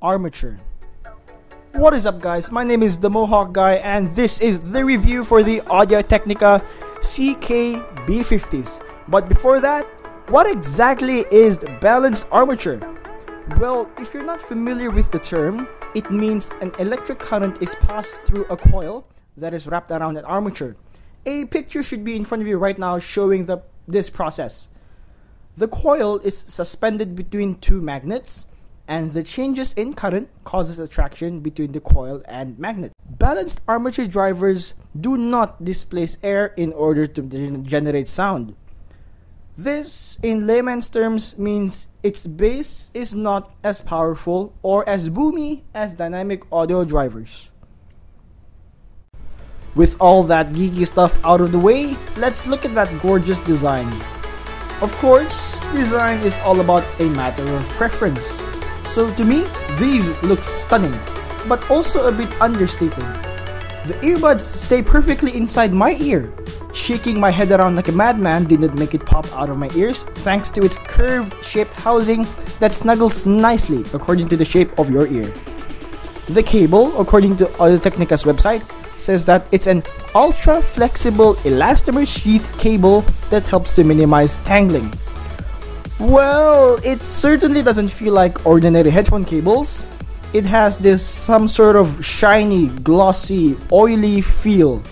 Armature. What is up, guys? My name is the Mohawk Guy, and this is the review for the AudioTechnica CK-B50s. But before that, what exactly is the balanced armature? Well, if you're not familiar with the term, it means an electric current is passed through a coil that is wrapped around an armature. A picture should be in front of you right now showing this process. The coil is suspended between two magnets, and the changes in current causes attraction between the coil and magnet. Balanced armature drivers do not displace air in order to generate sound. This, in layman's terms, means its bass is not as powerful or as boomy as dynamic audio drivers. With all that geeky stuff out of the way, let's look at that gorgeous design. Of course, design is all about a matter of preference. So to me, these look stunning, but also a bit understated. The earbuds stay perfectly inside my ear. Shaking my head around like a madman did not make it pop out of my ears thanks to its curved shaped housing that snuggles nicely according to the shape of your ear. The cable, according to AudioTechnica's website, says that it's an ultra flexible elastomer sheath cable that helps to minimize tangling. Well, it certainly doesn't feel like ordinary headphone cables. It has some sort of shiny, glossy, oily feel.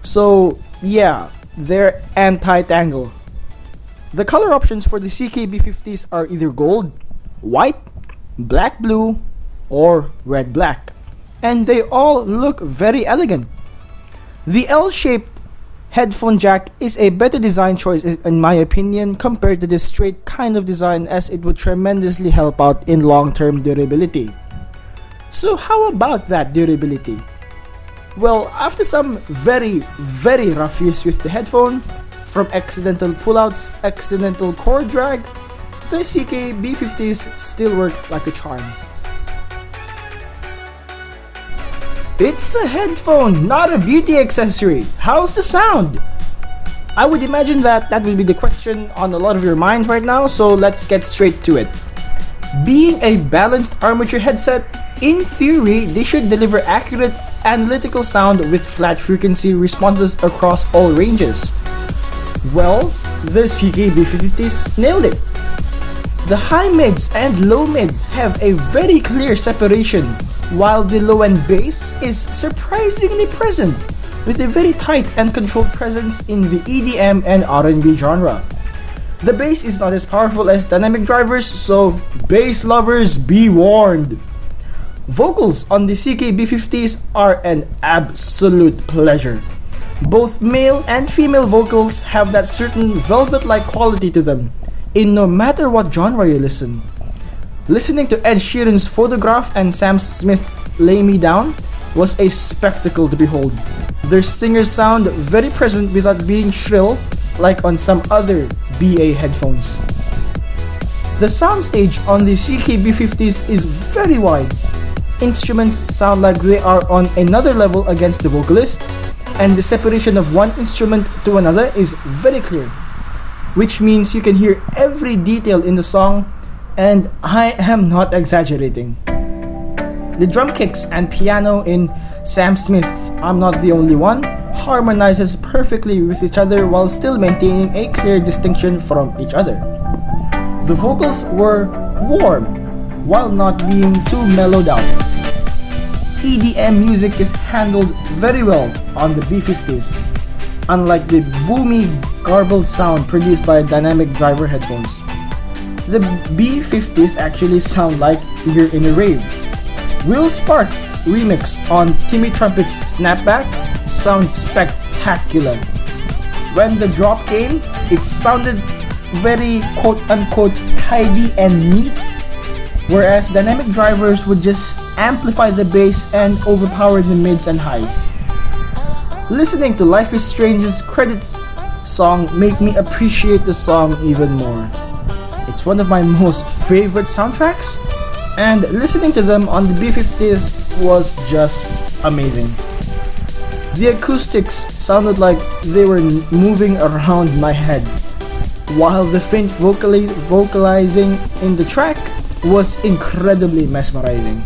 So yeah, they're anti-tangle. The color options for the CK-B50s are either gold, white, black blue, or red black, and they all look very elegant. The L-shaped headphone jack is a better design choice in my opinion compared to this straight kind of design, as it would tremendously help out in long-term durability. So how about that durability? Well, after some very rough use with the headphone, from accidental pullouts, accidental cord drag, the CK-B50s still work like a charm. It's a headphone, not a beauty accessory. How's the sound? I would imagine that would be the question on a lot of your minds right now, so let's get straight to it. Being a balanced armature headset, in theory, they should deliver accurate, analytical sound with flat frequency responses across all ranges. Well, the CK-B50s nailed it. The high mids and low mids have a very clear separation, while the low end bass is surprisingly present, with a very tight and controlled presence in the EDM and R&B genre. The bass is not as powerful as dynamic drivers, so bass lovers be warned. Vocals on the CK-B50s are an absolute pleasure. Both male and female vocals have that certain velvet-like quality to them, in no matter what genre you listen. Listening to Ed Sheeran's Photograph and Sam Smith's Lay Me Down was a spectacle to behold. Their singers sound very present without being shrill like on some other BA headphones. The soundstage on the CK-B50s is very wide. Instruments sound like they are on another level against the vocalist, and the separation of one instrument to another is very clear, which means you can hear every detail in the song, and I am not exaggerating. The drum kicks and piano in Sam Smith's I'm Not the Only One harmonizes perfectly with each other while still maintaining a clear distinction from each other. The vocals were warm while not being too mellowed out. EDM music is handled very well on the B50s, unlike the boomy, garbled sound produced by dynamic driver headphones. The B50s actually sound like you're in a rave. Will Sparks' remix on Timmy Trumpet's Snapback sounds spectacular. When the drop came, it sounded very quote-unquote tidy and neat, whereas dynamic drivers would just amplify the bass and overpower the mids and highs. Listening to Life is Strange's credits song made me appreciate the song even more. It's one of my most favorite soundtracks, and listening to them on the B50s was just amazing. The acoustics sounded like they were moving around my head, while the faint vocalizing in the track was incredibly mesmerizing.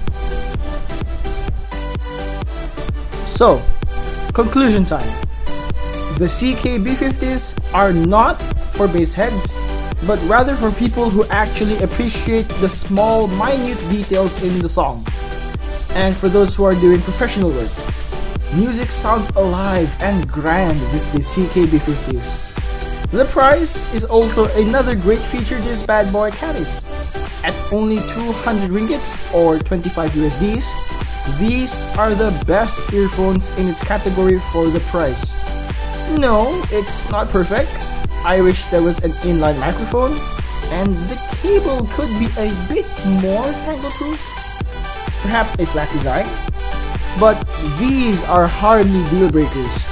So, conclusion time. The CK-B50s are not for bass heads, but rather for people who actually appreciate the small, minute details in the song. And for those who are doing professional work. Music sounds alive and grand with the CK-B50s. The price is also another great feature this bad boy carries. At only 200 ringgits or 25 USDs, these are the best earphones in its category for the price. No, it's not perfect. I wish there was an inline microphone, and the cable could be a bit more tangle-proof. Perhaps a flat design. But these are hardly deal breakers.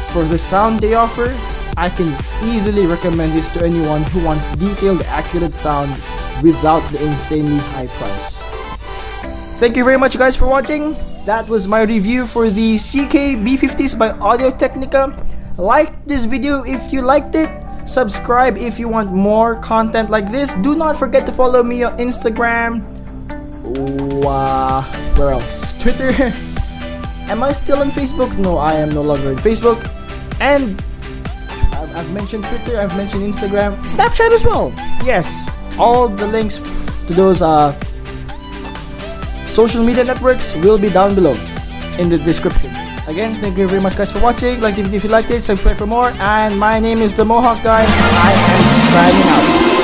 For the sound they offer, I can easily recommend this to anyone who wants detailed, accurate sound without the insanely high price. Thank you very much guys for watching. That was my review for the CK-B50s by AudioTechnica. Like this video if you liked it. Subscribe if you want more content like this. Do not forget to follow me on Instagram. Where else? Twitter. Am I still on Facebook? No, I am no longer on Facebook. And I've mentioned Twitter, I've mentioned Instagram, Snapchat as well. Yes, all the links to those social media networks will be down below in the description. Again, thank you very much guys for watching. Like the video if you liked it, subscribe for more. And my name is the Mohawk Guy. I am signing out.